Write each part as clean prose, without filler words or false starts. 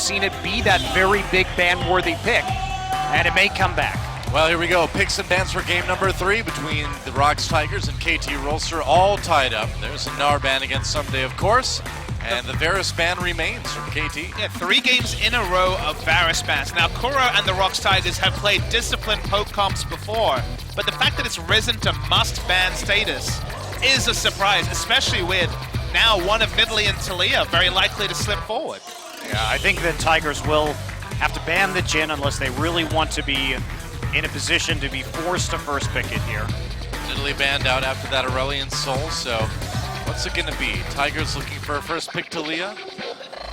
seen it be that very big ban-worthy pick, and it may come back. Well, here we go. Picks and bans for game number 3 between the ROX Tigers and KT Rolster, all tied up. There's a Gnar ban against Someday, of course, and the Varus ban remains from KT. Yeah, 3 games in a row of Varus bans. Now, Kuro and the ROX Tigers have played disciplined poke comps before, but the fact that it's risen to must-ban status is a surprise, especially with now one of Nidalee and Taliyah very likely to slip forward. Yeah, I think the Tigers will have to ban the Jhin unless they really want to be in a position to be forced to first pick it here. Nidalee banned out after that Aurelion Soul, so what's it gonna be? Tigers looking for a first pick Taliyah?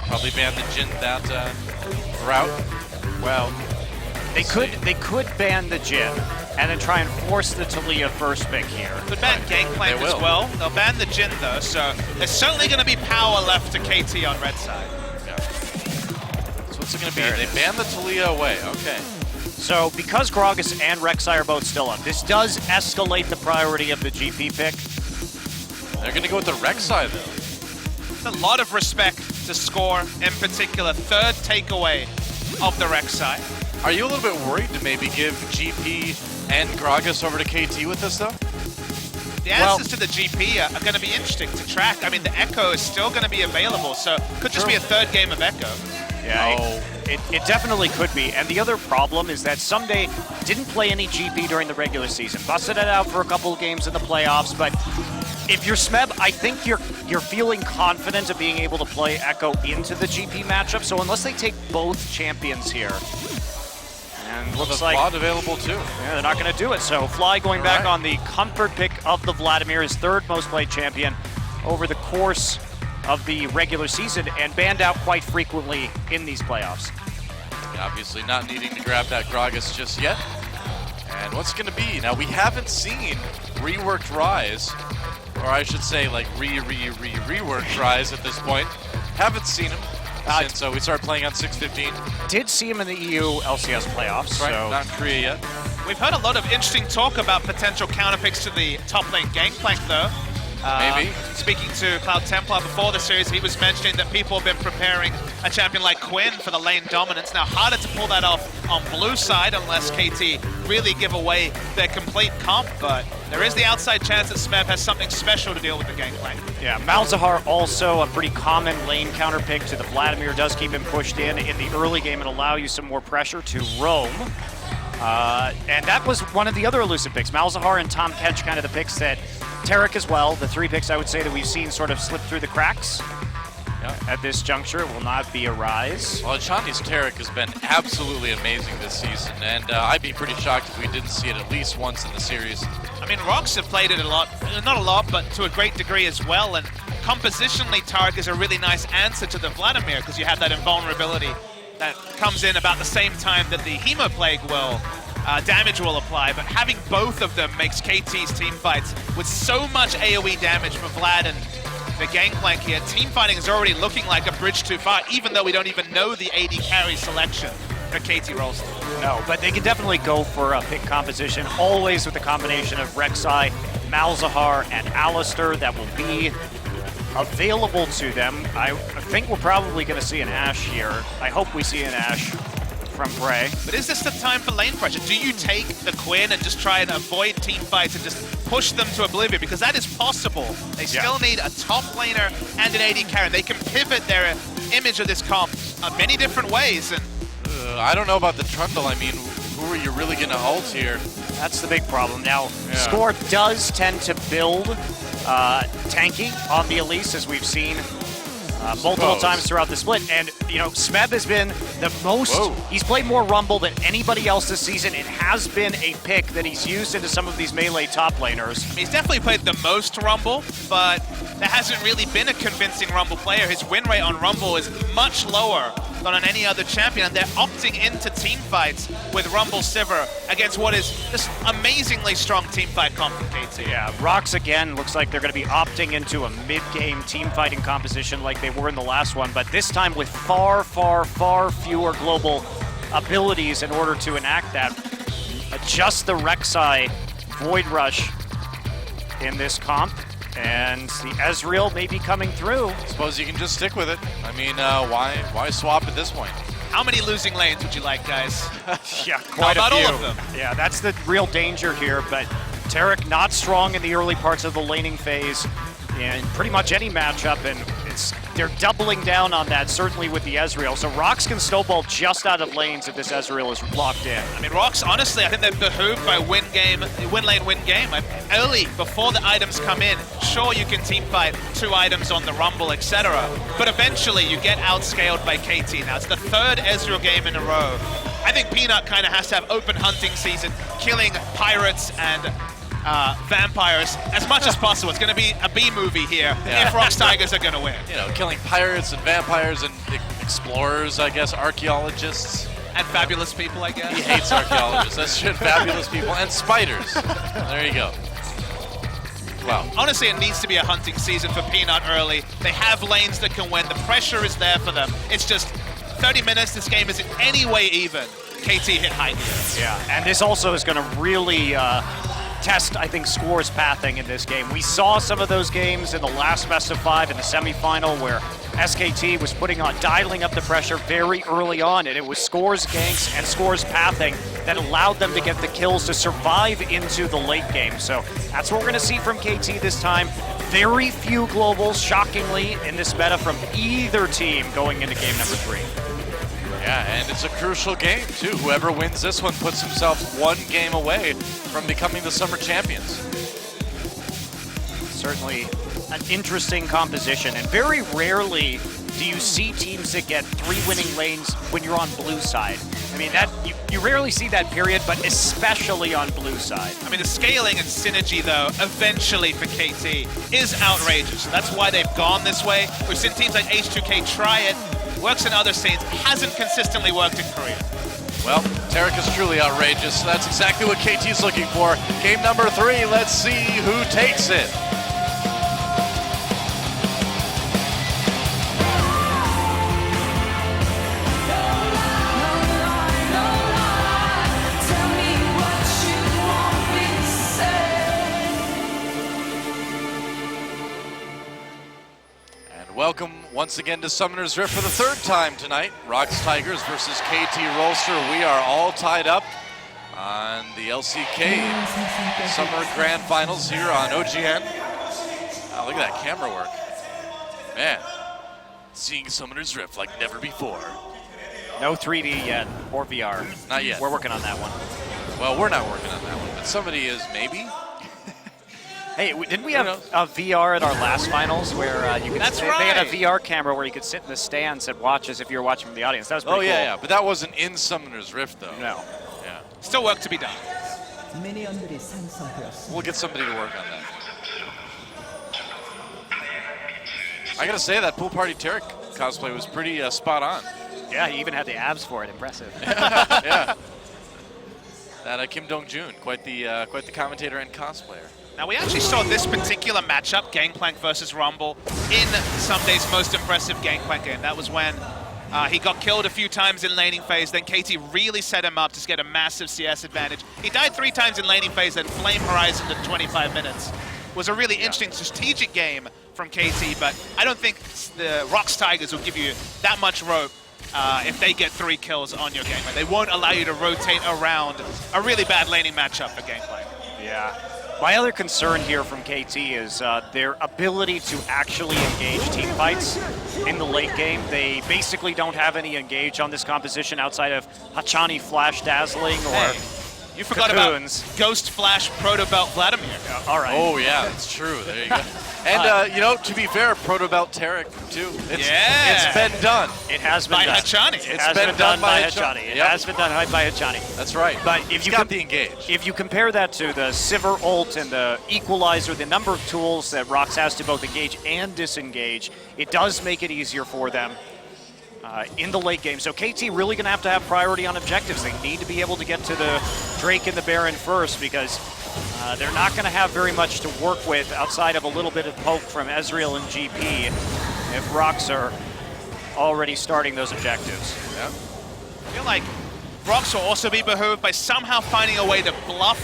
Probably ban the Jhin that route. Well, they could ban the Jhin and then try and force the Taliyah first pick here. Could ban Gangplank as well. They'll ban the Jhin though, so there's certainly going to be power left to KT on red side. Yeah. So what's it going to be? They ban the Taliyah away. Okay. So because Gragas and Rek'Sai are both still up, this does escalate the priority of the GP pick. They're going to go with the Rek'Sai though. There's a lot of respect to Score, in particular. 3rd takeaway of the Rek'Sai. Are you a little bit worried to maybe give GP and Gragas over to KT with this though? The answers to the GP are going to be interesting to track. I mean, the Echo is still going to be available, so could just be a 3rd game of Echo. Yeah, it definitely could be. And the other problem is that Someday didn't play any GP during the regular season. Busted it out for a couple of games in the playoffs, but if you're Smeb, I think you're feeling confident of being able to play Echo into the GP matchup. So unless they take both champions here, and looks like VOD available too. Yeah, they're not going to do it. So Fly going back on the comfort pick of the Vladimir, his 3rd most played champion over the course of the regular season, and banned out quite frequently in these playoffs. Yeah, obviously not needing to grab that Gragas just yet. And what's it going to be? Now, we haven't seen reworked Rise, or I should say like reworked Rise at this point. Haven't seen him since we started playing on 6.15. Did see him in the EU LCS playoffs. Right, so not in Korea yet. We've heard a lot of interesting talk about potential counterpicks to the top lane Gangplank though. Maybe. Speaking to Cloud Templar before the series, he was mentioning that people have been preparing a champion like Quinn for the lane dominance. Now, harder to pull that off on blue side unless KT really give away their complete comp, but there is the outside chance that Smeb has something special to deal with the Gangplank. Yeah, Malzahar also a pretty common lane counterpick to the Vladimir. Does keep him pushed in the early game and allow you some more pressure to roam. And that was one of the other elusive picks. Malzahar and Tahm Kench kind of the picks that Taric as well, the 3 picks I would say that we've seen sort of slip through the cracks. At this juncture, it will not be a Rise. Well, Ashanti's Taric has been absolutely amazing this season, and I'd be pretty shocked if we didn't see it at least once in the series. I mean, ROX have played it a lot, not a lot, but to a great degree as well, and compositionally Taric is a really nice answer to the Vladimir, because you have that invulnerability that comes in about the same time that the Hemoplague will damage will apply, but having both of them makes KT's team fights with so much AoE damage for Vlad and the Gangplank here. Team fighting is already looking like a bridge too far, even though we don't even know the AD carry selection for KT Rolster. No, but they can definitely go for a pick composition, always with the combination of Rek'Sai, Malzahar, and Alistar that will be available to them. I think we're probably going to see an Ashe here. I hope we see an Ashe from Bray. But is this the time for lane pressure? Do you take the Quinn and just try and avoid team fights and just push them to oblivion? Because that is possible. They still need a top laner and an AD carry. They can pivot their image of this comp many different ways. And I don't know about the Trundle. I mean, who are you really going to ult here? That's the big problem. Now, Score does tend to build tanky on the Elise, as we've seen multiple times throughout the split. And, you know, Smeb has been the most, he's played more Rumble than anybody else this season. It has been a pick that he's used into some of these melee top laners. He's definitely played the most Rumble, but there hasn't really been a convincing Rumble player. His win rate on Rumble is much lower than on any other champion, and they're opting into team fights with Rumble Sivir against what is this amazingly strong team fight comp from KT. Yeah, ROX again looks like they're going to be opting into a mid-game team fighting composition like they were in the last one, but this time with far, far, far fewer global abilities in order to enact that. Just the Rek'Sai Void Rush in this comp, And the Ezreal may be coming through. Suppose you can just stick with it. I mean, why swap at this point? How many losing lanes would you like, guys? Yeah, quite How about a few. all of them? Yeah, that's the real danger here, but Tarek not strong in the early parts of the laning phase in pretty much any matchup, and they're doubling down on that, certainly with the Ezreal. So ROX can snowball just out of lanes if this Ezreal is locked in. I mean, ROX, honestly, I think they're behooved by win lane, win game. Early, before the items come in, sure, you can team fight 2 items on the Rumble, etc. But eventually, you get outscaled by KT. Now, it's the 3rd Ezreal game in a row. I think Peanut kind of has to have open hunting season, killing pirates and vampires as much as possible. It's going to be a B movie here if ROX Tigers are going to win. You know, killing pirates and vampires and explorers, I guess, archaeologists. And fabulous people, I guess. He hates archaeologists. That's shit, fabulous people. And spiders. There you go. Wow. Honestly, it needs to be a hunting season for Peanut early. They have lanes that can win. The pressure is there for them. It's just 30 minutes. This game isn't any way even. KT hit high here. Yeah, and this also is going to really test, I think, scores pathing in this game. We saw some of those games in the last best of 5 in the semifinal where SKT was dialing up the pressure very early on, and it was scores ganks and scores pathing that allowed them to get the kills to survive into the late game. So that's what we're going to see from KT this time. Very few globals, shockingly, in this meta from either team going into game number 3. Yeah, and it's a crucial game, too. Whoever wins this one puts himself 1 game away from becoming the Summer champions. Certainly an interesting composition, and very rarely do you see teams that get 3 winning lanes when you're on blue side. I mean, that you rarely see that, period, but especially on blue side. I mean, the scaling and synergy, though, eventually for KT is outrageous. So that's why they've gone this way. We've seen teams like H2K try it. Works in other scenes, hasn't consistently worked in Korea. Well, Tarek is truly outrageous. That's exactly what KT's looking for. Game number 3, let's see who takes it. Welcome once again to Summoner's Rift for the 3rd time tonight. ROX Tigers versus KT Rolster. We are all tied up on the LCK Summer Grand Finals here on OGN. Oh, look at that camera work. Man, seeing Summoner's Rift like never before. No 3D yet, or VR. Not yet. We're working on that one. Well, we're not working on that one, but somebody is maybe. Hey, didn't we have a VR at our last finals where you could? That's They had a VR camera where you could sit in the stands and watch as if you were watching from the audience. That was pretty cool. Yeah, but that wasn't in Summoner's Rift though. No. Yeah. Still work to be done. We'll get somebody to work on that. I gotta say that Pool Party Tarek cosplay was pretty spot on. Yeah, he even had the abs for it. Impressive. Yeah. That Kim Dong-jun, quite the commentator and cosplayer. Now, we actually saw this particular matchup, Gangplank versus Rumble, in Sunday's most impressive Gangplank game. That was when he got killed a few times in laning phase, then KT really set him up to get a massive CS advantage. He died 3 times in laning phase, then Flame Horizon in 25 minutes. It was a really interesting strategic game from KT, but I don't think the ROX Tigers will give you that much rope if they get 3 kills on your Gangplank. They won't allow you to rotate around a really bad laning matchup for Gangplank. Yeah. My other concern here from KT is their ability to actually engage team fights in the late game. They basically don't have any engage on this composition outside of Hachani Flash Dazzling or you forgot Cocoons. about Ghost Flash Proto Belt Vladimir. All right. Oh yeah, that's true. There you go. And you know, to be fair, Proto Belt Tarek too. It's been done. It has been by done. Hachani. It's been done by Hachani. It has been done by Hachani. That's right. But if you got the engage. If you compare that to the Sivir ult and the equalizer, the number of tools that ROX has to both engage and disengage, it does make it easier for them in the late game. So KT really going to have priority on objectives. They need to be able to get to the Drake and the Baron first because they're not going to have very much to work with outside of a little bit of poke from Ezreal and GP if ROX are already starting those objectives. Yeah. I feel like ROX will also be behooved by somehow finding a way to bluff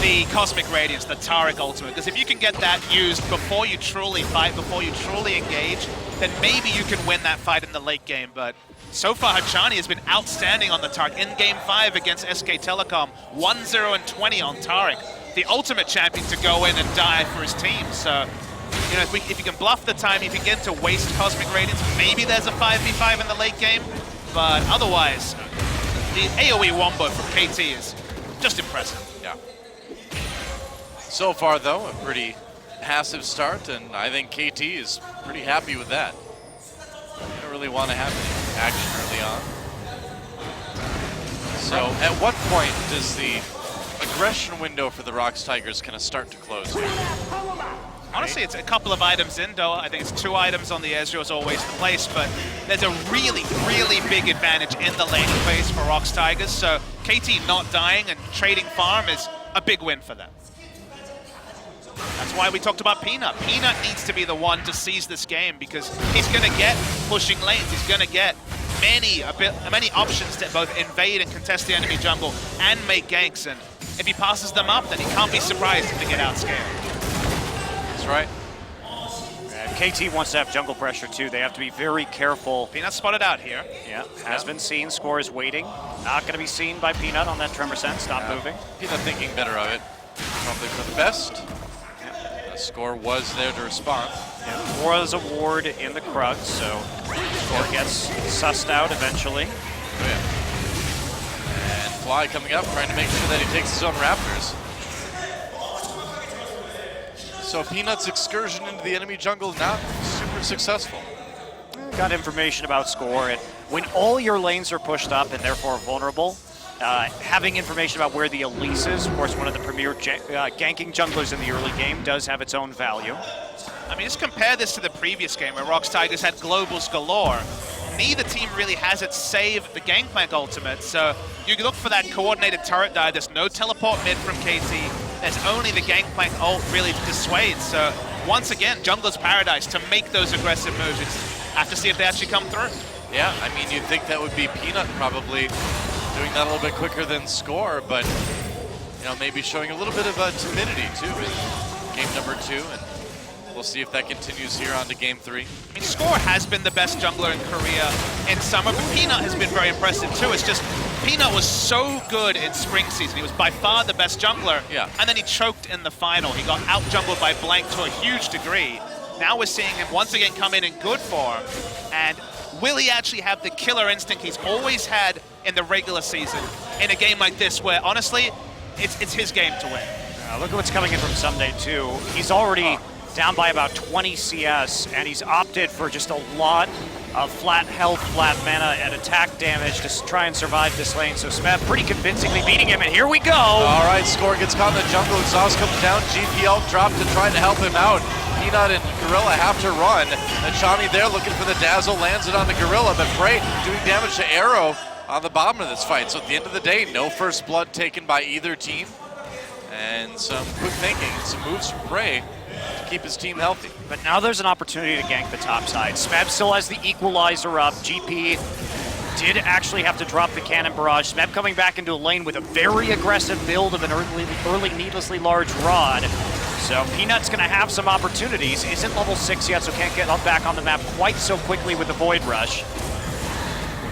the Cosmic Radiance, the Taric ultimate, because if you can get that used before you truly fight, before you truly engage, then maybe you can win that fight in the late game. But so far, Hachani has been outstanding on the Taric. In Game 5 against SK Telecom, 1-0 and 20 on Taric, the ultimate champion to go in and die for his team. So, you know, if you can bluff the time, if you get to waste Cosmic Radiance, maybe there's a 5v5 in the late game. But otherwise, the AoE wombo from KT is just impressive. Yeah. So far, though, a pretty passive start, and I think KT is pretty happy with that. They don't really want to have any action early on. So, at what point does the aggression window for the ROX Tigers kind of start to close here? Honestly, it's a couple of items in, though. I think it's 2 items on the Ezreal is always the place, but there's a really, really big advantage in the laning phase for ROX Tigers, so KT not dying and trading farm is a big win for them. That's why we talked about Peanut. Peanut needs to be the one to seize this game because he's going to get pushing lanes. He's going to get many options to both invade and contest the enemy jungle and make ganks, and if he passes them up, then he can't be surprised if they get outscaled. Right. And KT wants to have jungle pressure too. They have to be very careful. Peanut spotted out here. Yeah, has been seen. Score is waiting. Not going to be seen by Peanut on that tremor sense. Stop moving. Peanut thinking better of it. Probably for the best. The Score was there to respond. Yeah, was a ward in the Krug, so Score gets sussed out eventually. Oh, yeah. And Fly coming up, trying to make sure that he takes his own Raptors. So Peanut's excursion into the enemy jungle not super successful. Got information about Score, and when all your lanes are pushed up and therefore vulnerable, having information about where the Elise is, of course one of the premier ganking junglers in the early game, does have its own value. I mean, just compare this to the previous game where ROX Tigers had globals galore. Neither team really has it save the Gangplank ultimate, so you look for that coordinated turret dive. There's no teleport mid from KT. There's only the Gangplank ult really to dissuade. So once again, jungler's paradise to make those aggressive moves. We just have to see if they actually come through. Yeah, I mean, you'd think that would be Peanut probably doing that a little bit quicker than Score, but you know, maybe showing a little bit of timidity too in game number 2, and we'll see if that continues here on to game 3. I mean, Score has been the best jungler in Korea in summer, but Peanut has been very impressive too. It's just Peanut was so good in spring season. He was by far the best jungler, and then he choked in the final. He got out-jungled by Blank to a huge degree. Now we're seeing him once again come in good form, and will he actually have the killer instinct he's always had in the regular season in a game like this where, honestly, it's his game to win. Look at what's coming in from Someday too. He's already down by about 20 CS, and he's opted for just a lot of flat health, flat mana, and attack damage to try and survive this lane. So Smeb pretty convincingly beating him, and here we go! All right, Score gets caught in the jungle. Exhaust comes down. GPL dropped to try to help him out. Peanut and Gorilla have to run. Hachani there looking for the dazzle, lands it on the Gorilla, but Prey doing damage to Arrow on the bottom of this fight. So at the end of the day, no first blood taken by either team. And some quick thinking, some moves from Prey to keep his team healthy. But now there's an opportunity to gank the top side. Smeb still has the equalizer up. GP did actually have to drop the cannon barrage. Smeb coming back into a lane with a very aggressive build of an early needlessly large rod. So Peanut's going to have some opportunities. Isn't level 6 yet, so can't get back on the map quite so quickly with the Void Rush.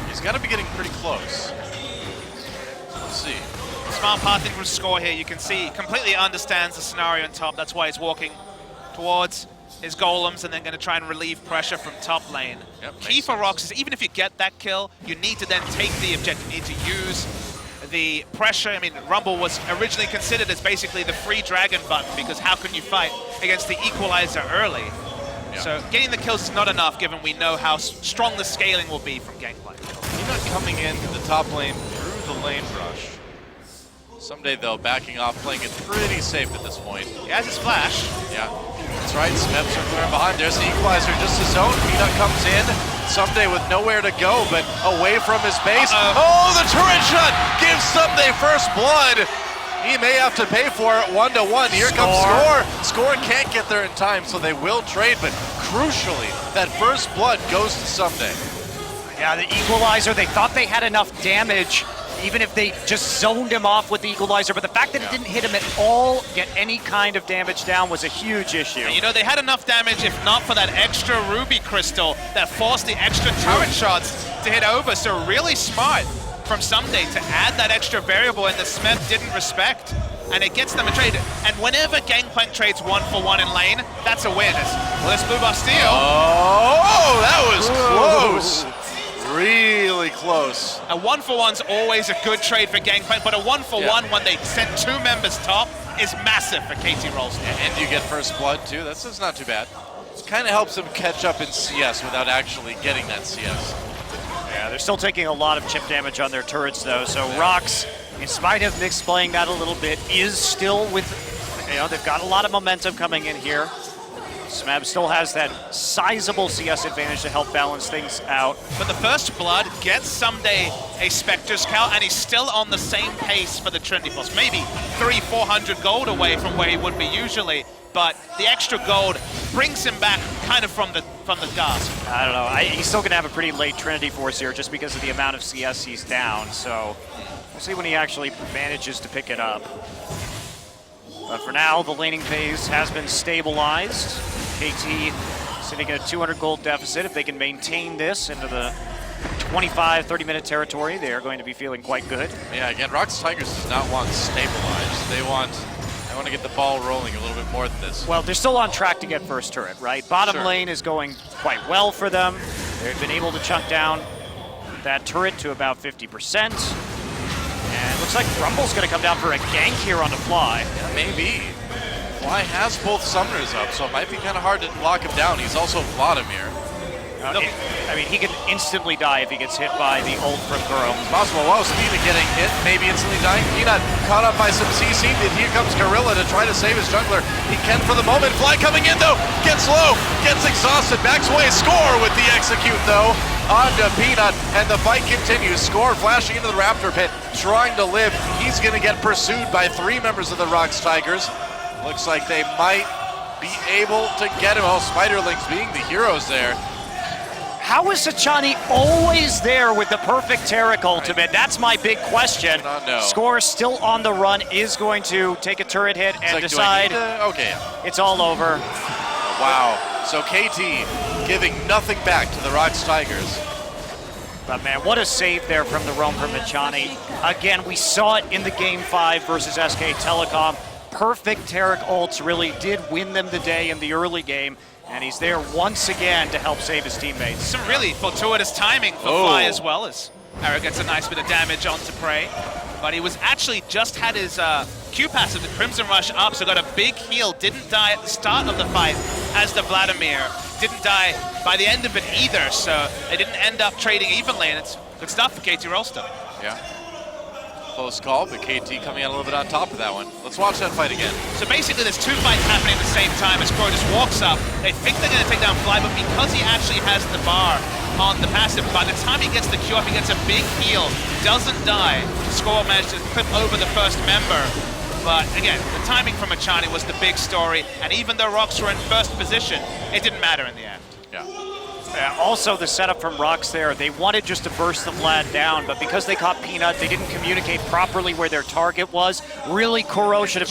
He's got to be getting pretty close. Let's see. Smart pathing from Score here. You can see he completely understands the scenario on top. That's why he's walking towards his golems and then going to try and relieve pressure from top lane. Key for ROX is even if you get that kill, you need to then take the objective. You need to use the pressure. I mean, Rumble was originally considered as basically the free dragon button because how can you fight against the equalizer early? So getting the kills is not enough given we know how strong the scaling will be from Gangplank. Peanut coming into the top lane through the lane rush. Someday, though, backing off, playing it pretty safe at this point. He has his flash. Yeah, that's right. Smeb circling behind. There's the equalizer, just his own. Peanut comes in. Someday with nowhere to go, but away from his base. Oh, the turret shot gives Someday first blood. He may have to pay for it 1-1. Here comes Score. Score can't get there in time, so they will trade, but crucially, that first blood goes to Someday. Yeah, the equalizer, they thought they had enough damage even if they just zoned him off with the equalizer, but the fact that it didn't hit him at all, get any kind of damage down, was a huge issue. And you know, they had enough damage, if not for that extra ruby crystal that forced the extra turret shots to hit over. So really smart from Someday to add that extra variable, and the Smith didn't respect. And it gets them a trade. And whenever Gangplank trades 1-for-1 in lane, that's a win. Well, this blue buff steal. Oh, that was close. Really close. A 1-for-1's always a good trade for Gangplank, but a 1-for-1 when they send 2 members top is massive for KT Rolster. And you get first blood too. That's not too bad. It kind of helps them catch up in CS without actually getting that CS. Yeah, they're still taking a lot of chip damage on their turrets though, so ROX, in spite of Mix playing that a little bit, is still with, you know, they've got a lot of momentum coming in here. Smab still has that sizable CS advantage to help balance things out. But the first blood gets Someday a Spectre's Cow, and he's still on the same pace for the Trinity Pulse. Maybe 300-400 gold away from where he would be usually, but the extra gold brings him back kind of from the gasp. I don't know, he's still gonna have a pretty late Trinity Force here just because of the amount of CS he's down, so we'll see when he actually manages to pick it up. But for now, the laning phase has been stabilized. KT sitting at a 200 gold deficit. If they can maintain this into the 25-30 minute territory, they are going to be feeling quite good. Yeah, again, ROX Tigers does not want stabilized. They want to get the ball rolling a little bit more than this. Well, they're still on track to get first turret, right? Bottom lane is going quite well for them. They've been able to chunk down that turret to about 50%. And looks like Rumble's going to come down for a gank here on the Fly. Yeah, maybe. Fly has both summoners up, so it might be kind of hard to lock him down. He's also Vladimir. I mean, he can instantly die if he gets hit by the ult from Guro. Possible. Wow, Steven getting hit, maybe instantly dying. Peanut caught up by some CC. Here comes Gorilla to try to save his jungler. He can for the moment. Fly coming in though. Gets low, gets exhausted, backs away. Score with the execute though. Onto Peanut, and the fight continues. Score flashing into the Raptor pit, trying to live. He's going to get pursued by 3 members of the ROX Tigers. Looks like they might be able to get him. Oh, Spiderlings being the heroes there. How is Sachani always there with the perfect Taric ultimate? That's my big question. Score still on the run, is going to take a turret hit and decide it's all over. Wow. So KT giving nothing back to the ROX Tigers. But man, what a save there from the roam from Machani. Again, we saw it in the Game 5 versus SK Telecom. Perfect Taric ults really did win them the day in the early game, and he's there once again to help save his teammates. Some really fortuitous timing for Fly as well, as Arrow gets a nice bit of damage onto Prey. But he was actually just had his Q passive, the Crimson Rush up, so got a big heal, didn't die at the start of the fight as the Vladimir, didn't die by the end of it either, so they didn't end up trading evenly, and it's good stuff for KT Rolster. Yeah. Close call, but KT coming out a little bit on top of that one. Let's watch that fight again. So basically there's 2 fights happening at the same time as Crow just walks up. They think they're going to take down Fly, but because he actually has the bar on the passive, by the time he gets the Q up, he gets a big heal, doesn't die. Score managed to clip over the first member. But again, the timing from Machani was the big story, and even though ROX were in first position, it didn't matter in the end. Yeah. Also, the setup from ROX there, they wanted just to burst the Vlad down, but because they caught Peanut, they didn't communicate properly where their target was. Really, Kuro should have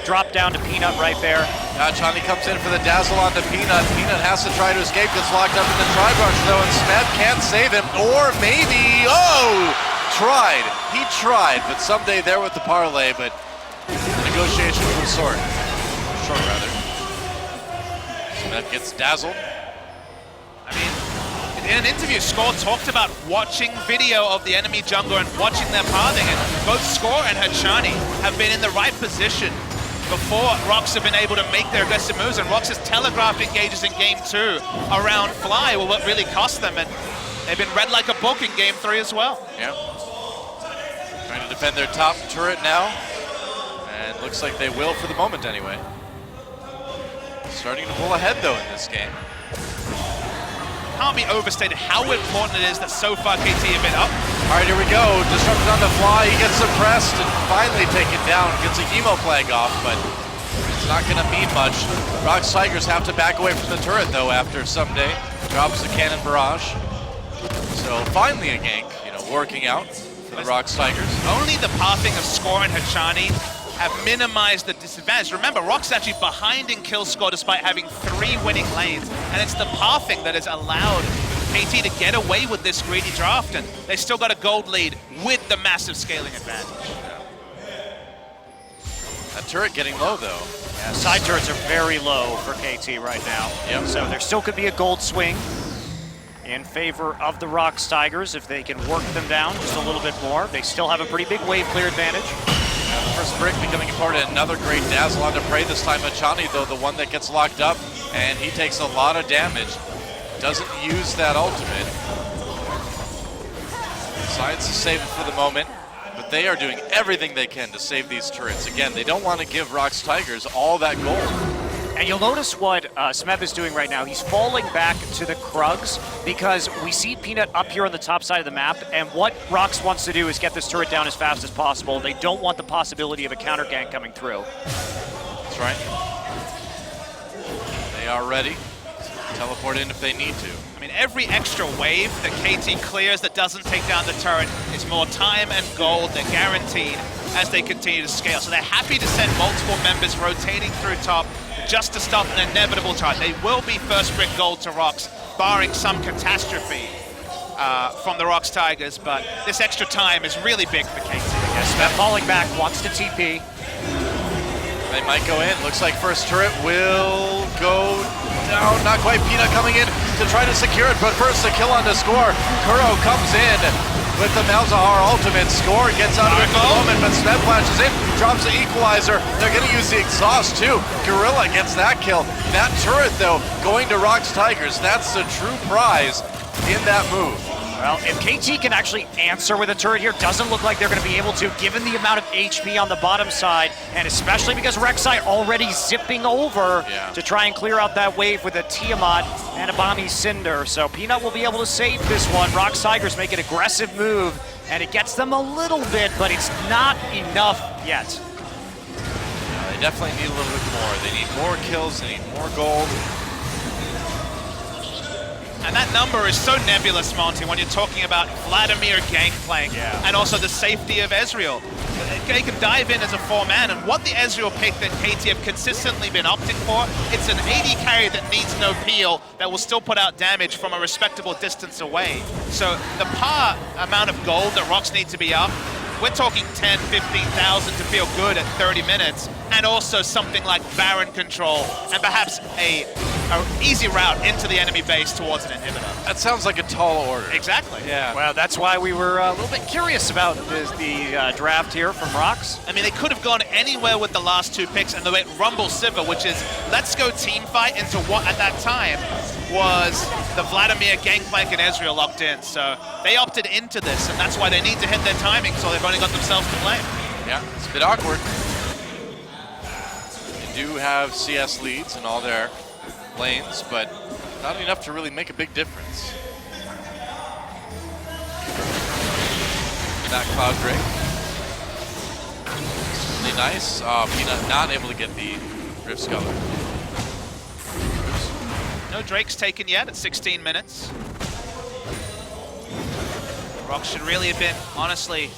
dropped down to Peanut right there. Johnny comes in for the dazzle onto Peanut. Peanut has to try to escape, gets locked up in the tri-brush though, and Smeb can't save him, or maybe, tried. He tried, but Someday there with the parlay, but the negotiation was short rather. Smeb gets dazzled. I mean, in an interview, Score talked about watching video of the enemy jungler and watching their pathing, and both Score and Hachani have been in the right position before ROX have been able to make their aggressive moves, and ROX has telegraphed engages in Game 2 around Fly, well, what really cost them, and they've been read like a book in Game 3 as well. Yeah. Trying to defend their top turret now, and looks like they will for the moment anyway. Starting to pull ahead though in this game. Can't be overstated how important it is that so far KT have been up. All right, here we go. Disrupted on the Fly. He gets suppressed and finally taken down. Gets a emo flag off, but it's not going to mean much. ROX Tigers have to back away from the turret though after Someday drops the cannon barrage. So finally a gank, working out for the ROX Tigers. Only the pathing of Score and Hachani have minimized the disadvantage. Remember, ROX is actually behind in kill score despite having 3 winning lanes, and it's the pathing that has allowed KT to get away with this greedy draft, and they still got a gold lead with the massive scaling advantage. That turret getting low, though. Yeah, side turrets are very low for KT right now. Yep. So there still could be a gold swing in favor of the ROX Tigers if they can work them down just a little bit more. They still have a pretty big wave clear advantage. The first brick becoming important. Another great dazzle on to Prey this time. Hachani, though, the one that gets locked up, and he takes a lot of damage. Doesn't use that ultimate. Decides to save it for the moment, but they are doing everything they can to save these turrets. Again, they don't want to give ROX Tigers all that gold. And you'll notice what Smeb is doing right now. He's falling back to the Krugs because we see Peanut up here on the top side of the map, and what ROX wants to do is get this turret down as fast as possible. They don't want the possibility of a counter gank coming through. That's right. They are ready to teleport in if they need to. I mean, every extra wave that KT clears that doesn't take down the turret is more time and gold. They're guaranteed as they continue to scale. So they're happy to send multiple members rotating through top just to stop an inevitable turret. They will be first brick gold to ROX, barring some catastrophe from the ROX Tigers, but this extra time is really big for KT. Yes, Smeb falling back, wants to TP. They might go in. Looks like first turret will go down. Not quite. Peanut coming in to try to secure it, but first a kill on the Score. Kuro comes in with the Malzahar ultimate. Score gets out of it for the moment, but Smeb flashes in, drops the equalizer. They're going to use the exhaust too. Gorilla gets that kill. That turret, though, going to ROX Tigers. That's the true prize in that move. Well, if KT can actually answer with a turret here, doesn't look like they're going to be able to, given the amount of HP on the bottom side, and especially because Rek'Sai already zipping over to try and clear out that wave with a Tiamat and a Bami Cinder. So Peanut will be able to save this one. ROX Tigers make an aggressive move, and it gets them a little bit, but it's not enough yet. They definitely need a little bit more. They need more kills, they need more gold. And that number is so nebulous, Monty, when you're talking about Vladimir gangplank and also the safety of Ezreal. They can dive in as a 4-man, and what the Ezreal pick that KT have consistently been opting for, it's an AD carry that needs no peel, that will still put out damage from a respectable distance away. So the par amount of gold that ROX need to be up, we're talking 10, 15,000 to feel good at 30 minutes, and also something like Baron control, and perhaps a easy route into the enemy base towards an inhibitor. That sounds like a tall order. Exactly. Yeah. Well, that's why we were a little bit curious about the draft here from ROX. I mean, they could have gone anywhere with the last 2 picks, and they went Rumble Sivir, which is let's go team fight into what at that time was the Vladimir gangplank and Ezreal locked in. So they opted into this, and that's why they need to hit their timing, so they've only got themselves to blame. Yeah, it's a bit awkward. They do have CS leads in all their lanes, but not enough to really make a big difference. That Cloud Drake. Really nice. Peanut not able to get the Rift Sculler. No Drake's taken yet at 16 minutes. ROX should really have been, honestly,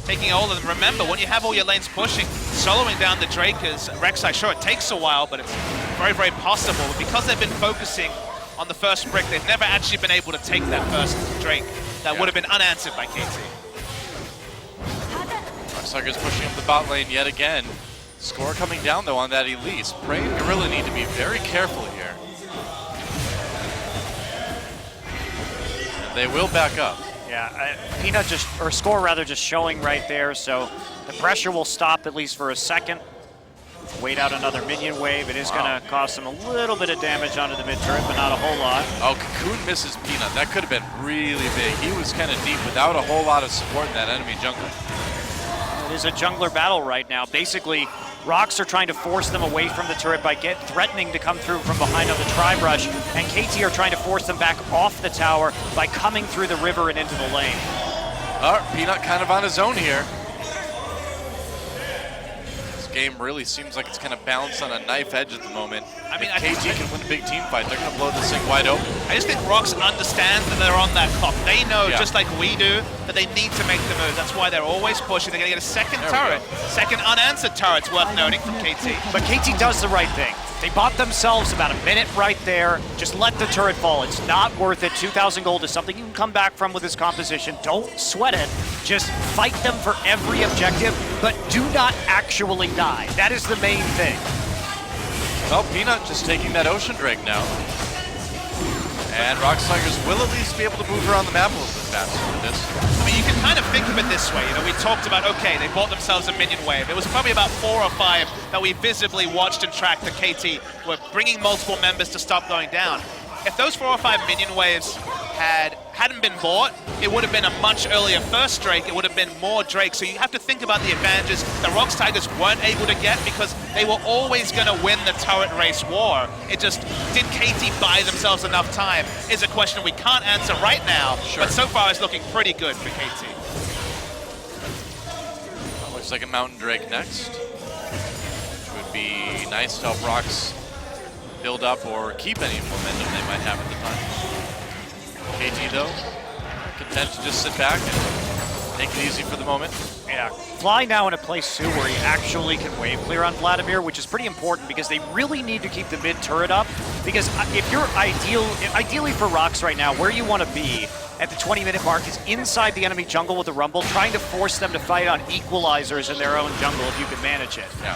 taking all of them. Remember, when you have all your lanes pushing, soloing down the Drake is Rek'Sai. Sure, it takes a while, but it's very, very possible. But because they've been focusing on the first brick, they've never actually been able to take that first Drake. That would have been unanswered by KT. ROX Tigers pushing up the bot lane yet again. Score coming down, though, on that Elise. Prey and Gorilla need to be very careful here. And they will back up. Yeah, Peanut Score rather just showing right there, so the pressure will stop at least for a second. Wait out another minion wave. It is going to cost them a little bit of damage onto the mid turret, but not a whole lot. Oh, Cocoon misses Peanut. That could have been really big. He was kind of deep without a whole lot of support in that enemy jungle. It is a jungler battle right now. Basically, ROX are trying to force them away from the turret by threatening to come through from behind on the tri-brush, and KT are trying to force them back off the tower by coming through the river and into the lane. Peanut kind of on his own here. game really seems like it's kind of balanced on a knife edge at the moment. I mean, if KT can win a big team fight, they're going to blow this thing wide open. I just think ROX understands that they're on that clock. They know, just like we do, that they need to make the move. That's why they're always pushing. They're going to get a second turret. Second unanswered turret's worth noting from KT. But KT does the right thing. They bought themselves about a minute right there. Just let the turret fall. It's not worth it. 2,000 gold is something you can come back from with this composition. Don't sweat it. Just fight them for every objective, but do not actually die. That is the main thing. Well, Peanut just taking that Ocean Drake now. And ROX Tigers will at least be able to move around the map a little bit faster with this. I mean, you can kind of think of it this way. You know, we talked about, okay, they bought themselves a minion wave. It was probably about 4 or 5 that we visibly watched and tracked the KT were bringing multiple members to stop going down. If those 4 or 5 minion waves hadn't been bought, it would have been a much earlier first Drake. It would have been more Drake. So you have to think about the advantages the ROX Tigers weren't able to get because they were always going to win the turret race war. It just, did KT buy themselves enough time is a question we can't answer right now. Sure. But so far it's looking pretty good for KT. Well, looks like a Mountain Drake next, which would be nice to help ROX build up or keep any momentum they might have at the time. KT though, content to just sit back and take it easy for the moment. Yeah, Fly now in a place too where he actually can wave clear on Vladimir, which is pretty important because they really need to keep the mid turret up. Because if you're ideally for ROX right now, where you want to be at the 20-minute mark is inside the enemy jungle with the Rumble, trying to force them to fight on equalizers in their own jungle if you can manage it. Yeah.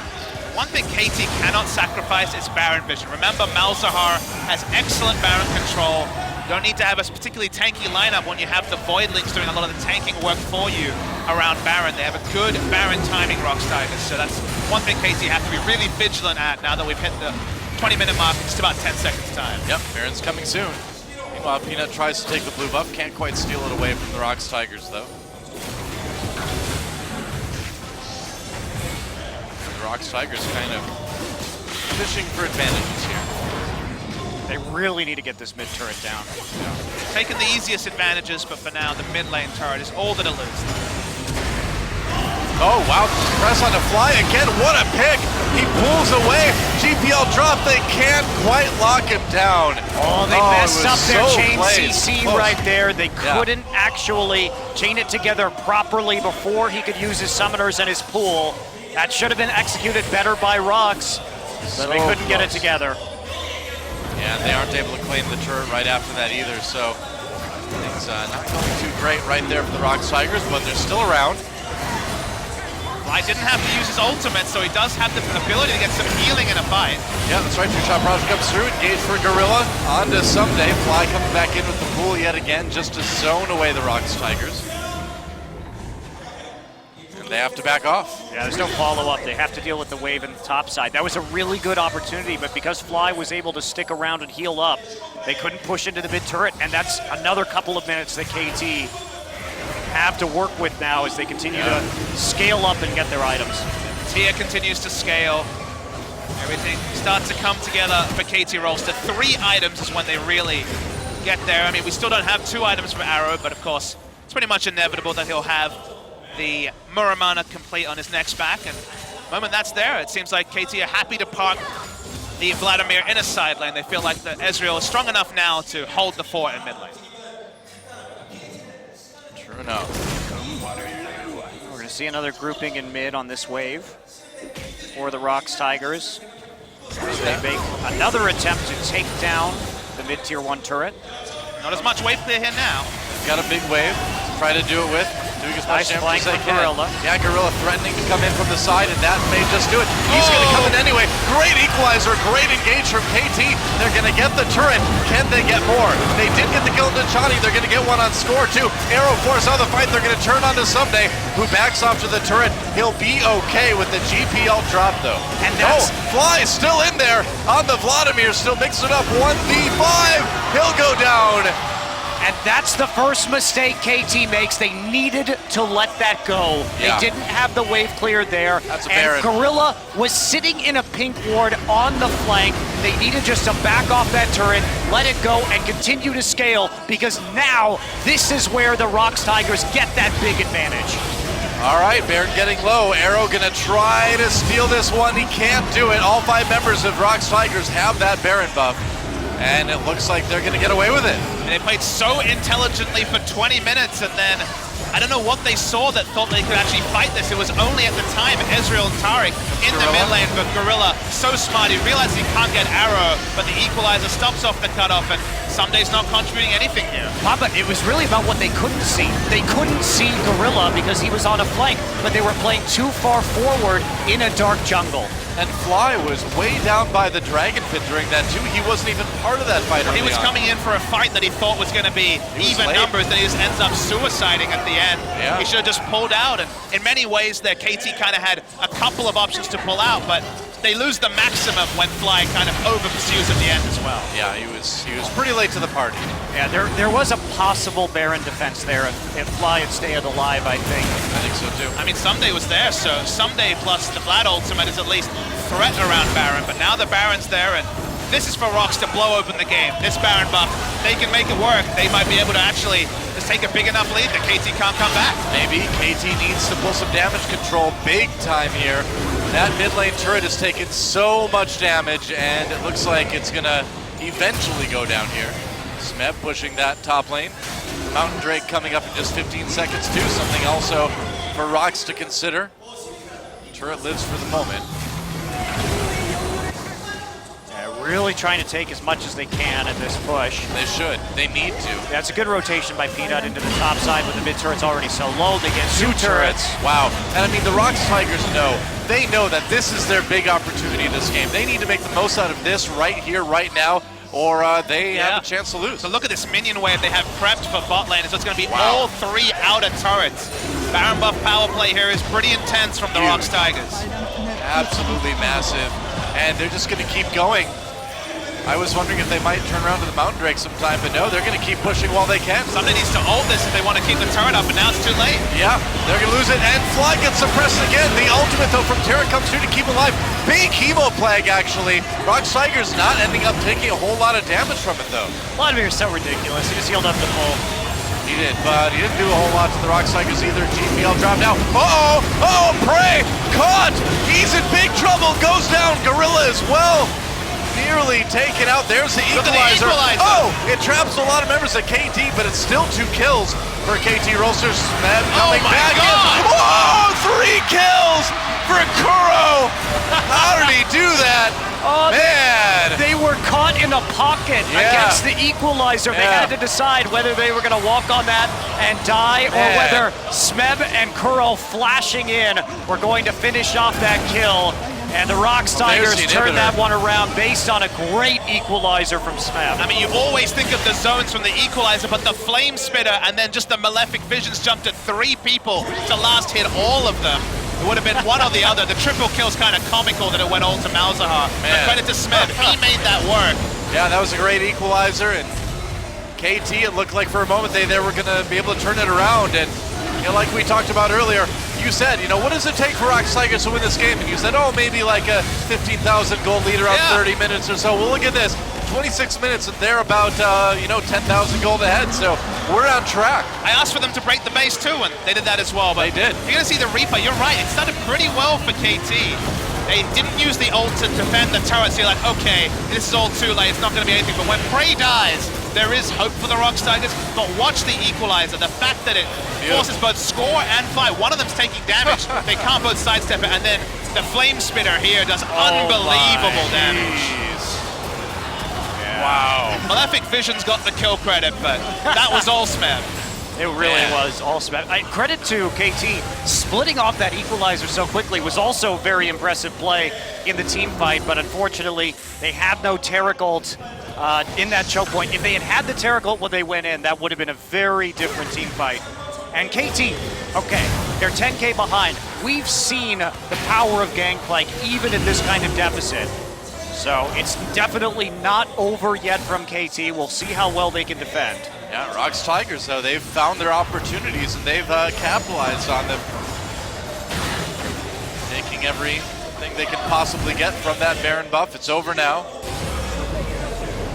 One thing KT cannot sacrifice is Baron vision. Remember, Malzahar has excellent Baron control. You don't need to have a particularly tanky lineup when you have the Voidlings doing a lot of the tanking work for you around Baron. They have a good Baron timing, ROX Tigers, so that's one thing KT have to be really vigilant at now that we've hit the 20-minute mark in just about 10 seconds time. Yep, Baron's coming soon. Meanwhile, Peanut tries to take the blue buff, can't quite steal it away from the ROX Tigers though. The ROX Tigers kind of fishing for advantages here. They really need to get this mid turret down. Yeah. Taking the easiest advantages, but for now, the mid lane turret is all that it loses. Oh, wow, press on the Fly again, what a pick! He pulls away, GPL drop, they can't quite lock him down. Oh, they messed up their so chain played. CC right there. They couldn't actually chain it together properly before he could use his summoners and his pool. That should have been executed better by ROX, but they couldn't get it together. Yeah, and they aren't able to claim the turret right after that either, so things not going too great right there for the ROX Tigers, but they're still around. Fly didn't have to use his ultimate, so he does have the ability to get some healing in a fight. Yeah, that's right, two-shot barrage comes through, engage for Gorilla, on to Someday. Fly coming back in with the pool yet again, just to zone away the ROX Tigers. They have to back off. Yeah, there's no follow-up. They have to deal with the wave in the top side. That was a really good opportunity, but because Fly was able to stick around and heal up, they couldn't push into the mid turret, and that's another couple of minutes that KT have to work with now as they continue to scale up and get their items. Tia continues to scale. Everything starts to come together for KT Rolster. 3 items is when they really get there. I mean, we still don't have 2 items from Arrow, but of course, it's pretty much inevitable that he'll have the Muramana complete on his next back, and the moment that's there, it seems like KT are happy to park the Vladimir in a side lane. They feel like the Ezreal is strong enough now to hold the fort in mid lane. True enough. We're going to see another grouping in mid on this wave for the ROX Tigers. They make another attempt to take down the mid tier 1 turret. Not as much wave clear here now. Got a big wave to try to do it with. Doing as much damage as they can. Gorilla. Yeah, Gorilla threatening to come in from the side, and that may just do it. He's going to come in anyway. Great equalizer, great engage from KT. They're going to get the turret. Can they get more? They did get the kill on Chani. They're going to get one on score too. Arrow force out of the fight. They're going to turn on to Someday, who backs off to the turret. He'll be okay with the GPL drop though. And that's Fly still in there on the Vladimir. Still mixing it up. 1v5. He'll go down. And that's the first mistake KT makes. They needed to let that go. Yeah. They didn't have the wave clear there. That's a and Baron. Gorilla was sitting in a pink ward on the flank. They needed just to back off that turret, let it go, and continue to scale, because now this is where the ROX Tigers get that big advantage. All right, Baron getting low. Arrow gonna try to steal this one. He can't do it. All 5 members of ROX Tigers have that Baron buff, and it looks like they're gonna get away with it. And they played so intelligently for 20 minutes, and then I don't know what they saw that thought they could actually fight this. It was only at the time Ezreal and Tarek in the mid lane, but Gorilla, so smart, he realized he can't get Arrow, but the equalizer stops off the cutoff, and Sunday's not contributing anything here. Papa, it was really about what they couldn't see. They couldn't see Gorilla because he was on a flank, but they were playing too far forward in a dark jungle. And Fly was way down by the Dragon Pit during that too. He wasn't even part of that fight. He was coming in for a fight that he thought was going to be even numbers, and he just ends up suiciding at the end. Yeah. He should have just pulled out, and in many ways there, KT kind of had a couple of options to pull out, but they lose the maximum when Fly kind of over-pursues at the end as well. Yeah, he was pretty late to the party. Yeah, there was a possible Baron defense there if Fly had stayed alive, I think. I think so too. I mean, Someday was there, so Someday plus the Vlad ultimate is at least threat around Baron, but now the Baron's there, and this is for ROX to blow open the game. This Baron buff, they can make it work. They might be able to actually just take a big enough lead that KT can't come back. Maybe KT needs to pull some damage control big time here. That mid lane turret has taken so much damage, and it looks like it's gonna eventually go down here. Smeb pushing that top lane. Mountain Drake coming up in just 15 seconds too, something also for ROX to consider. Turret lives for the moment. Really trying to take as much as they can at this push. They should. They need to. That's a good rotation by Peanut into the top side with the mid turret's already so low. They get 2 turrets. Wow. And I mean, the ROX Tigers know. They know that this is their big opportunity this game. They need to make the most out of this right here, right now, or they have a chance to lose. So look at this minion wave they have prepped for bot lane. So it's going to be all 3 outer turrets. Baron buff power play here is pretty intense from the ROX Tigers. Absolutely massive. And they're just going to keep going. I was wondering if they might turn around to the Mountain Drake sometime, but no, they're going to keep pushing while they can. Somebody needs to ult this if they want to keep the turret up, but now it's too late. Yeah, they're going to lose it, and Fly gets suppressed again. The ultimate, though, from Terra comes through to keep alive. Big Hemo Plague, actually. ROX Tigers not ending up taking a whole lot of damage from it, though. Vladimir's so ridiculous. He just healed up the full. He did, but he didn't do a whole lot to the ROX Tigers either. GPL drop now. Uh-oh! Oh, Prey! Caught! He's in big trouble. Goes down. Gorilla as well. Nearly taken out. There's the equalizer. Oh, it traps a lot of members of KT, but it's still 2 kills for KT Rolster. Smeb coming back in. Oh, 3 kills for Kuro. How did he do that? Man. They were caught in a pocket against the equalizer. They had to decide whether they were going to walk on that and die or whether Smeb and Kuro flashing in were going to finish off that kill. And the ROX Tigers turned that one around based on a great equalizer from Smeb. I mean, you always think of the zones from the equalizer, but the Flame Spitter and then just the Malefic Visions jumped at 3 people to last hit all of them. It would have been one or the other. The triple kill's kind of comical that it went all to Malzahar. But credit to Smeb, he made that work. Yeah, that was a great equalizer, and KT, it looked like for a moment they were going to be able to turn it around, and you know, like we talked about earlier, you said, you know, what does it take for ROX Tigers to win this game? And you said, oh, maybe like a 15,000 gold leader on 30 minutes or so. Well, look at this, 26 minutes and they're about, 10,000 gold ahead. So we're on track. I asked for them to break the base too, and they did that as well. But they did. You're gonna see the Reaper. You're right. It started pretty well for KT. They didn't use the ult to defend the turret, so you're like, okay, this is all too late. It's not going to be anything. But when Prey dies, there is hope for the ROX Tigers. But watch the equalizer. The fact that it forces both Score and Fly. One of them's taking damage. They can't both sidestep it. And then the Flame Spitter here does unbelievable damage. Wow. Malefic Vision's got the kill credit, but that was all Smeb. It really was all Smeb. Credit to KT. Splitting off that equalizer so quickly was also very impressive play in the team fight, but unfortunately, they have no Taric ult in that choke point. If they had the Taric ult when they went in, that would have been a very different team fight. And KT, okay, they're 10K behind. We've seen the power of Gangplank even in this kind of deficit. So it's definitely not over yet from KT. We'll see how well they can defend. Yeah, ROX Tigers, though, they've found their opportunities and they've capitalized on them. Taking everything they can possibly get from that Baron buff. It's over now.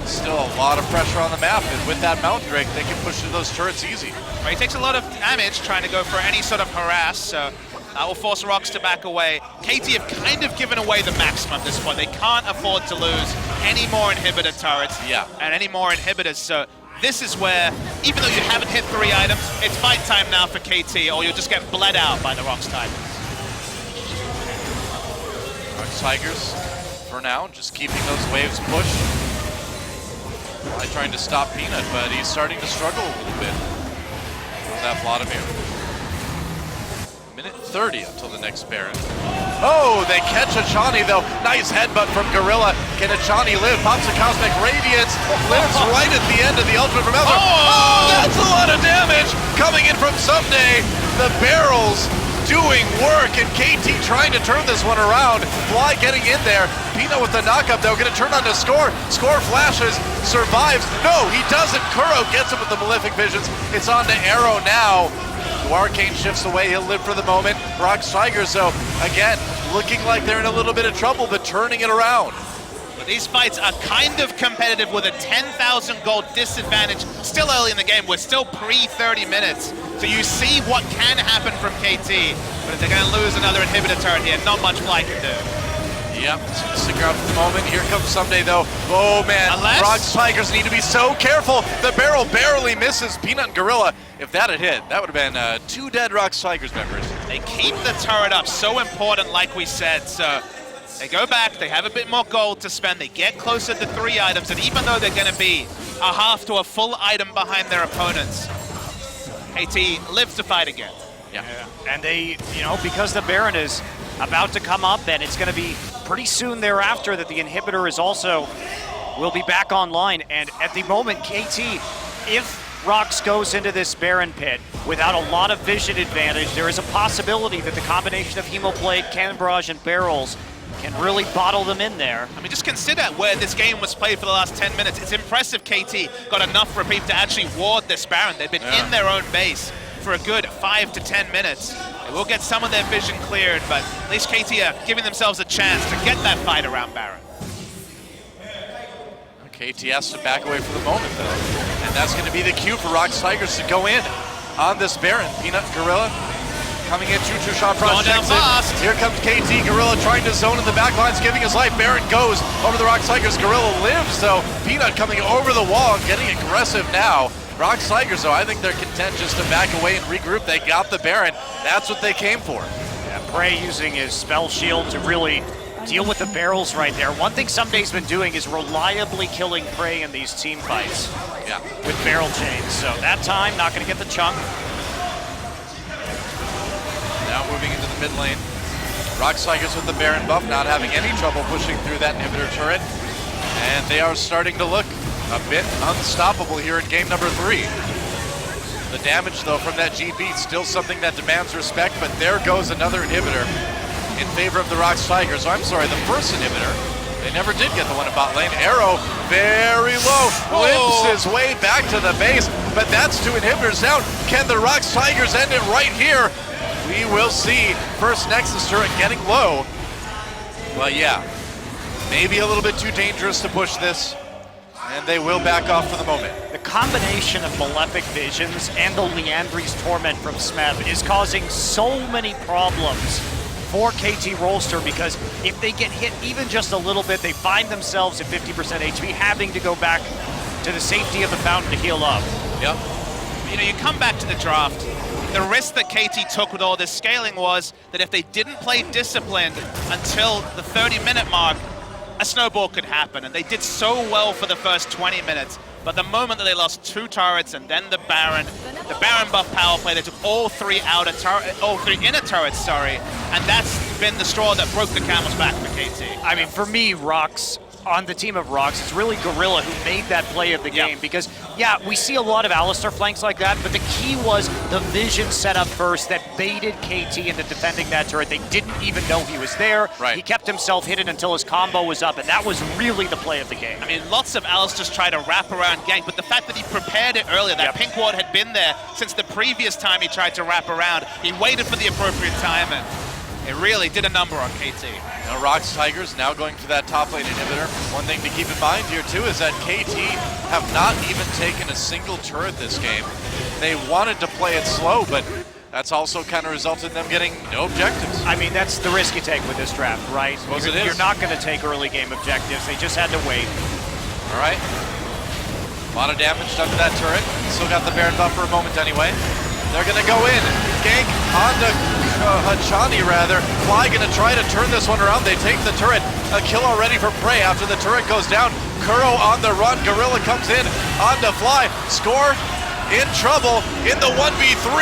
Still a lot of pressure on the map, and with that Mountain Drake, they can push through those turrets easy. Well, he takes a lot of damage trying to go for any sort of harass, so that will force ROX to back away. KT have kind of given away the maximum at this point. They can't afford to lose any more inhibitor turrets and any more inhibitors, so this is where, even though you haven't hit 3 items, it's fight time now for KT, or you'll just get bled out by the ROX Tigers. ROX Tigers, for now, just keeping those waves pushed. Probably trying to stop Peanut, but he's starting to struggle a little bit with that Vladimir. Minute 30 until the next Baron. Oh, they catch Achani though. Nice headbutt from Gorilla. Can Achani live? Pops a Cosmic Radiance. Lives right at the end of the Ultimate from Elder. Oh, that's a lot of damage coming in from Someday. The barrels doing work, and KT trying to turn this one around. Fly getting in there. Peanut with the knockup though, gonna turn on to Score. Score flashes, survives. No, he doesn't. Kuro gets him with the Malefic Visions. It's on to Arrow now. Arcane shifts away, he'll live for the moment. ROX Tigers, though, again, looking like they're in a little bit of trouble, but turning it around. But these fights are kind of competitive with a 10,000 gold disadvantage. Still early in the game, we're still pre-30 minutes. So you see what can happen from KT, but if they're going to lose another inhibitor turret here, not much Fly can do. Yep, stick around for the moment. Here comes Someday, though. Oh, man, ROX Tigers need to be so careful. The barrel barely misses Peanut and Gorilla. If that had hit, that would have been 2 dead ROX Tigers members. They keep the turret up, so important, like we said. So they go back, they have a bit more gold to spend, they get closer to 3 items, and even though they're going to be a half to a full item behind their opponents, KT lives to fight again. Yeah. And they, you know, because the Baron is about to come up, and it's going to be pretty soon thereafter that the inhibitor is also will be back online. And at the moment, KT, if ROX goes into this Baron pit without a lot of vision advantage, there is a possibility that the combination of Hemoblade, Cannon Barrage, and Barrels can really bottle them in there. I mean, just consider where this game was played for the last 10 minutes. It's impressive KT got enough for people to actually ward this Baron. They've been in their own base for a good 5 to 10 minutes. They will get some of their vision cleared, but at least KT are giving themselves a chance to get that fight around Baron. KT has to back away for the moment, though. And that's going to be the cue for ROX Tigers to go in on this Baron. Peanut and Gorilla coming in, Choo Shot projects fast. Here comes KT, Gorilla trying to zone in the back lines, giving his life. Baron goes over the ROX Tigers. Gorilla lives, though. Peanut coming over the wall, getting aggressive now. ROX Tigers, though, I think they're content just to back away and regroup. They got the Baron. That's what they came for. Yeah, Prey using his spell shield to really deal with the barrels right there. One thing Someday's been doing is reliably killing Prey in these team fights with barrel chains. So that time, not going to get the chunk. Now moving into the mid lane. ROX Tigers with the Baron buff, not having any trouble pushing through that inhibitor turret. And they are starting to look a bit unstoppable here in game number 3. The damage, though, from that GB, still something that demands respect, but there goes another inhibitor in favor of the ROX Tigers. Oh, I'm sorry, the first inhibitor. They never did get the one in bot lane. Arrow, very low, limps his way back to the base, but that's 2 inhibitors down. Can the ROX Tigers end it right here? We will see. First Nexus turret getting low. But yeah, maybe a little bit too dangerous to push this, and they will back off for the moment. The combination of Malefic Visions and the Liandry's Torment from Smeb is causing so many problems for KT Rolster, because if they get hit even just a little bit, they find themselves at 50% HP, having to go back to the safety of the fountain to heal up. Yep. You know, you come back to the draft, the risk that KT took with all this scaling was that if they didn't play disciplined until the 30-minute mark, a snowball could happen, and they did so well for the first 20 minutes. But the moment that they lost 2 turrets and then the Baron buff power play, they took all 3 inner turrets, and that's been the straw that broke the camel's back for KT. I mean, for me, ROX, on the team of ROX, it's really Gorilla who made that play of the game, because, yeah, we see a lot of Alistar flanks like that, but the key was the vision set up first that baited KT into defending that turret. They didn't even know he was there. Right. He kept himself hidden until his combo was up, and that was really the play of the game. I mean, lots of Alistars try to wrap around gank, but the fact that he prepared it earlier, that pink ward had been there since the previous time he tried to wrap around. He waited for the appropriate time, and it really did a number on KT. Now ROX Tigers now going for that top lane inhibitor. One thing to keep in mind here too is that KT have not even taken a single turret this game. They wanted to play it slow, but that's also kind of resulted in them getting no objectives. I mean, that's the risk you take with this draft, right? Suppose it is. You're not going to take early game objectives. They just had to wait. All right. A lot of damage done to that turret. Still got the Baron buff for a moment anyway. They're going to go in. Gank onto Hachani, rather. Fly going to try to turn this one around. They take the turret. A kill already for Prey after the turret goes down. Kuro on the run. Gorilla comes in onto Fly. Score in trouble in the 1v3.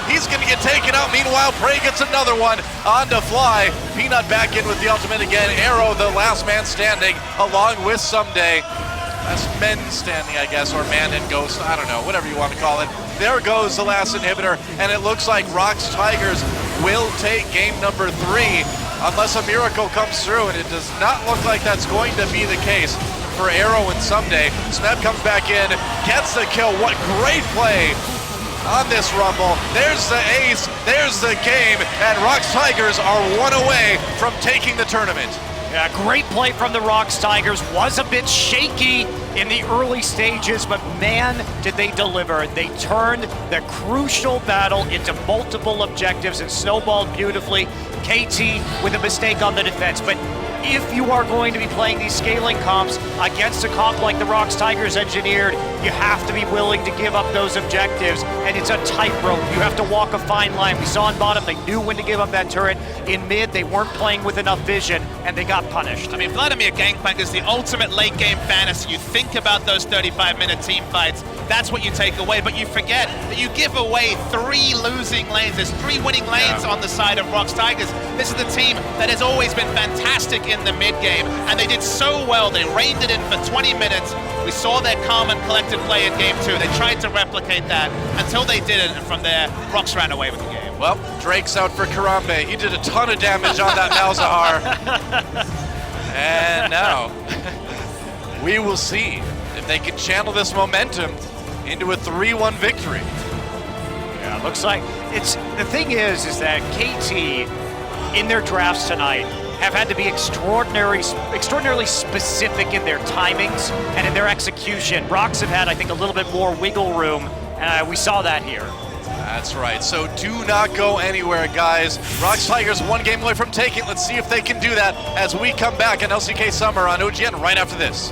He's going to get taken out. Meanwhile, Prey gets another one onto Fly. Peanut back in with the ultimate again. Arrow, the last man standing, along with Someday. That's men standing, I guess, or man and ghost. I don't know, whatever you want to call it. There goes the last inhibitor, and it looks like ROX Tigers will take game number 3 unless a miracle comes through, and it does not look like that's going to be the case for Arrow and Someday. Smeb comes back in, gets the kill. What great play on this Rumble. There's the ace, there's the game, and ROX Tigers are one away from taking the tournament. Yeah, great play from the ROX Tigers. Was a bit shaky in the early stages, but man, did they deliver. They turned the crucial battle into multiple objectives and snowballed beautifully. KT with a mistake on the defense, but if you are going to be playing these scaling comps against a comp like the ROX Tigers engineered, you have to be willing to give up those objectives, and it's a tightrope. You have to walk a fine line. We saw on bottom, they knew when to give up that turret. In mid, they weren't playing with enough vision, and they got punished. I mean, Vladimir Gangplank is the ultimate late game fantasy. You think about those 35-minute team fights, that's what you take away, but you forget that you give away 3 losing lanes. There's 3 winning lanes on the side of ROX Tigers. This is the team that has always been fantastic in the mid game, and they did so well. They reined it in for 20 minutes. We saw their calm and collected play in game 2. They tried to replicate that until they didn't, and from there, ROX ran away with the game. Well, Drake's out for Karambe. He did a ton of damage on that Malzahar. And now, we will see if they can channel this momentum into a 3-1 victory. Yeah, looks like it's the thing is that KT in their drafts tonight have had to be extraordinarily specific in their timings and in their execution. ROX have had, I think, a little bit more wiggle room. We saw that here. That's right. So do not go anywhere, guys. ROX Tigers 1 game away from taking. Let's see if they can do that as we come back on LCK Summer on OGN right after this.